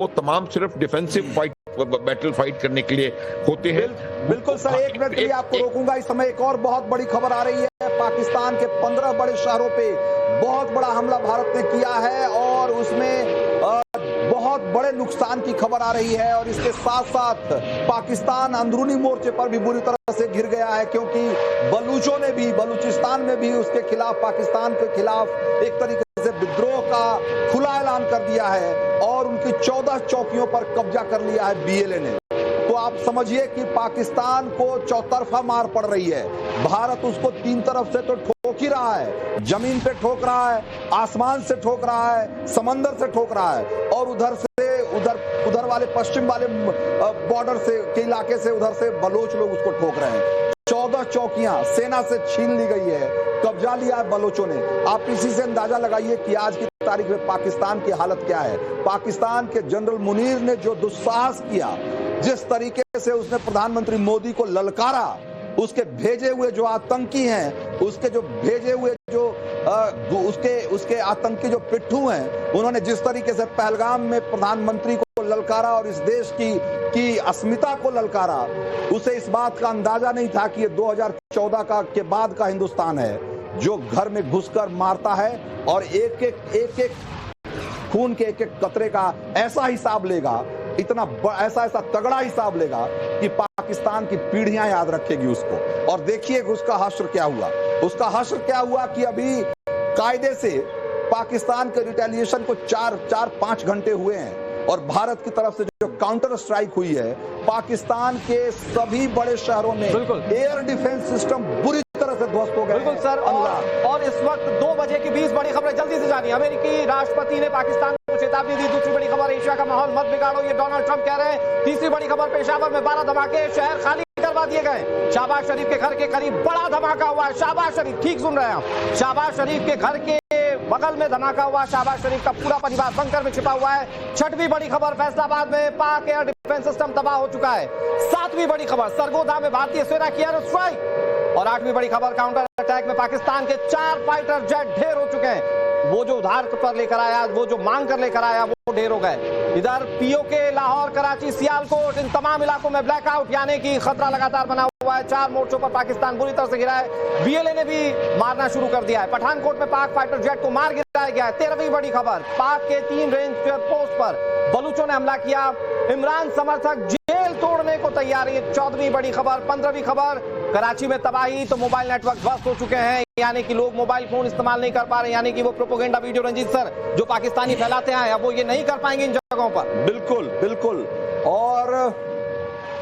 वो तमाम सिर्फ डिफेंसिव बैटल फाइट करने के लिए होते हैं। बिल्कुल सर, एक मिनट के लिए आपको रोकूंगा। इस समय एक और बहुत बड़ी खबर आ रही है। पाकिस्तान के 15 बड़े शहरों पे बहुत बड़ा हमला भारत ने किया है और उसमें बहुत बड़े नुकसान की खबर आ रही है। और इसके साथ साथ पाकिस्तान अंदरूनी मोर्चे पर भी बुरी तरह से घिर गया है, क्योंकि बलूचों ने भी, बलूचिस्तान में भी उसके खिलाफ, पाकिस्तान के खिलाफ एक तरीके से विद्रोह का खुला ऐलान कर दिया है और उनकी 14 चौकियों पर कब्जा कर लिया है बीएलए ने। तो आप समझिए कि पाकिस्तान को चौतरफा मार पड़ रही है। भारत उसको 3 तरफ से तो ठोक ही रहा है, जमीन पे ठोक रहा है, आसमान से ठोक रहा है, समंदर से ठोक रहा है, और उधर से उधर वाले पश्चिम वाले बॉर्डर से के इलाके से उधर से बलोच लोग उसको ठोक रहे हैं। 14 चौकियां सेना से छीन ली गई है, कब्जा लिया है बलोचों ने। आप इसी से अंदाजा लगाइए कि आज की तारीख में पाकिस्तान की हालत क्या है। पाकिस्तान के जनरल मुनीर ने जो दुस्साहस किया, जिस तरीके से उसने प्रधानमंत्री मोदी को ललकारा, उसके भेजे हुए जो आतंकी हैं, उसके जो भेजे हुए जो उसके आतंकी जो पिट्ठू हैं, उन्होंने जिस तरीके से पहलगाम में प्रधानमंत्री को ललकारा और इस देश की अस्मिता को ललकारा, उसे इस बात का अंदाजा नहीं था कि ये 2014 के बाद का हिंदुस्तान है, जो घर में घुसकर मारता है और एक एक खून के एक कतरे का ऐसा हिसाब लेगा, इतना ऐसा तगड़ा हिसाब लेगा कि पाकिस्तान की पीढ़ियां याद रखेगी उसको। और देखिए उसका हश्र क्या हुआ। उसका हश्र क्या हुआ कि अभी कायदे से पाकिस्तान के रिटेलिएशन को 4-5 घंटे हुए हैं और भारत की तरफ से जो काउंटर स्ट्राइक हुई है, पाकिस्तान के सभी बड़े शहरों में एयर डिफेंस सिस्टम बुरी तरह से ध्वस्त हो गए। बिल्कुल सर, और इस वक्त 2 बजे की 20 बड़ी खबरें जल्दी से जानिए। अमेरिकी राष्ट्रपति ने पाकिस्तान को चेतावनी दी। दूसरी बड़ी खबर, एशिया का माहौल मत बिगाड़ो, ये डोनाल्ड ट्रंप कह रहे हैं। तीसरी बड़ी खबर, पेशावर में 12 धमाके, शहर खाली करवा दिए गए। शहबाज शरीफ के घर के करीब बड़ा धमाका हुआ है। शहबाज शरीफ, ठीक सुन रहे हैं आप, शहबाज शरीफ के घर के बगल में धमाका हुआ। शहबाज शरीफ का पूरा परिवार बंकर में छिपा हुआ है। 6वीं बड़ी खबर, फैसलाबाद में पाक एयर डिफेंस सिस्टम तबाह हो चुका है। 7वीं बड़ी खबर, सरगोधा में भारतीय सेना की एयर स्ट्राइक। और 8वीं बड़ी खबर, काउंटर अटैक में पाकिस्तान के 4 फाइटर जेट ढेर हो चुके हैं। वो जो उधार पर लेकर आया, वो जो मांग कर लेकर आया, वो ढेर हो गए। इधर पीओके, लाहौर, कराची, सियालकोट, इन तमाम इलाकों में ब्लैकआउट यानी कि खतरा लगातार बना हुआ है। 4 मोर्चों पर पाकिस्तान बुरी तरह से गिरा है। बीएलए ने भी मारना शुरू कर दिया है। पठानकोट में पाक फाइटर जेट को मार गिराया गया है। 13वीं बड़ी खबर, पाक के 3 रेंज पोस्ट पर बलूचों ने हमला किया। इमरान समर्थक जेल तोड़ने को तैयार है। 14वीं बड़ी खबर। 15वीं खबर, कराची में तबाही, तो मोबाइल नेटवर्क ध्वस्त हो चुके हैं, यानी कि लोग मोबाइल फोन इस्तेमाल नहीं कर पा रहे, यानी कि वो प्रोपेगेंडा वीडियो रंजीत सर जो पाकिस्तानी फैलाते हैं, अब वो ये नहीं कर पाएंगे इन जगहों पर। बिल्कुल। और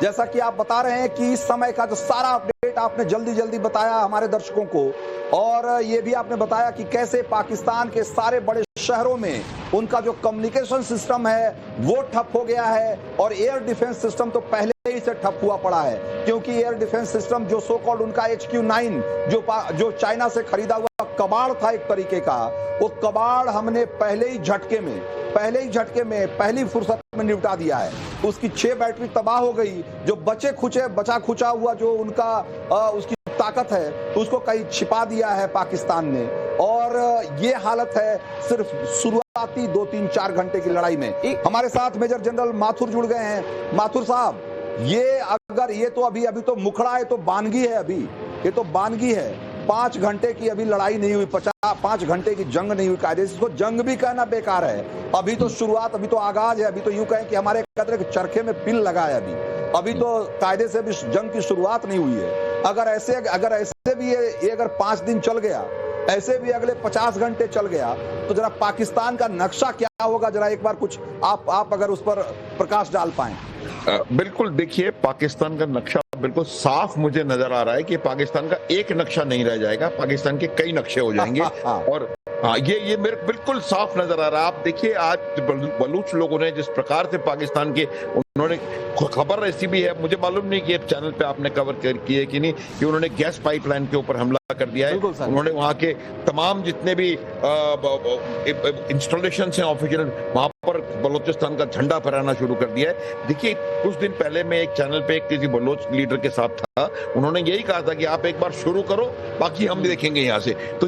जैसा कि आप बता रहे हैं कि इस समय का जो सारा अपडेट आपने जल्दी बताया हमारे दर्शकों को, और ये भी आपने बताया कि कैसे पाकिस्तान के सारे बड़े शहरों में उनका जो कम्युनिकेशन सिस्टम है वो ठप हो गया है, और एयर डिफेंस सिस्टम तो पहले ही से ठप हुआ पड़ा है, क्योंकि एयर डिफेंस सिस्टम जो सो कॉल्ड उनका HQ-9 जो चाइना से खरीदा हुआ कबाड़ था एक तरीके का, वो कबाड़ हमने पहले ही झटके में पहली फुर्सत में निपटा दिया है। उसकी 6 बैटरी तबाह हो गई। जो बचा खुचा हुआ जो उनका उसकी ताकत है, उसको कहीं छिपा दिया है पाकिस्तान ने। और ये हालत है सिर्फ शुरुआती 2-3-4 घंटे की लड़ाई में। हमारे साथ मेजर जनरल माथुर जुड़ गए हैं। माथुर साहब, ये तो अभी तो मुखड़ा है, तो बानगी है, अभी ये तो बानगी है। 5 घंटे की अभी लड़ाई नहीं हुई, 5 घंटे की जंग नहीं हुई। कायदे से इसको जंग भी कहना बेकार है। अभी तो शुरुआत, अभी तो आगाज है। अभी तो यूं कहें कि हमारे कदर के चरखे में पिन लगा है। अभी तो कायदे से भी जंग की शुरुआत नहीं हुई है। अगर ऐसे भी ये अगर 5 दिन चल गया, ऐसे भी अगले 50 घंटे चल गया, तो जरा पाकिस्तान का नक्शा क्या होगा, जरा एक बार कुछ आप अगर उस पर प्रकाश डाल पाएं। बिल्कुल, देखिए पाकिस्तान का नक्शा बिल्कुल साफ मुझे नजर आ रहा है कि पाकिस्तान का एक नक्शा नहीं रह जाएगा, पाकिस्तान के कई नक्शे हो जाएंगे। और ये मेरे बिल्कुल साफ नजर आ रहा है। आप देखिए आज बलूच लोगों ने जिस प्रकार से पाकिस्तान के, उन्होंने खबर ऐसी भी है, मुझे मालूम नहीं कि चैनल पे आपने कवर की है कि नहीं, कि उन्होंने गैस पाइपलाइन के ऊपर हमला कर दिया है। उन्होंने वहां के तमाम जितने भी इंस्टॉलेशन हैं ऑफिशियल, वहां पर बलोचिस्तान का झंडा फहराना शुरू कर दिया है। देखिए कुछ दिन पहले मैं एक चैनल पे किसी बलोच लीडर के साथ था, उन्होंने यही कहा था कि आप एक बार शुरू करो, बाकी हम देखेंगे यहाँ से। तो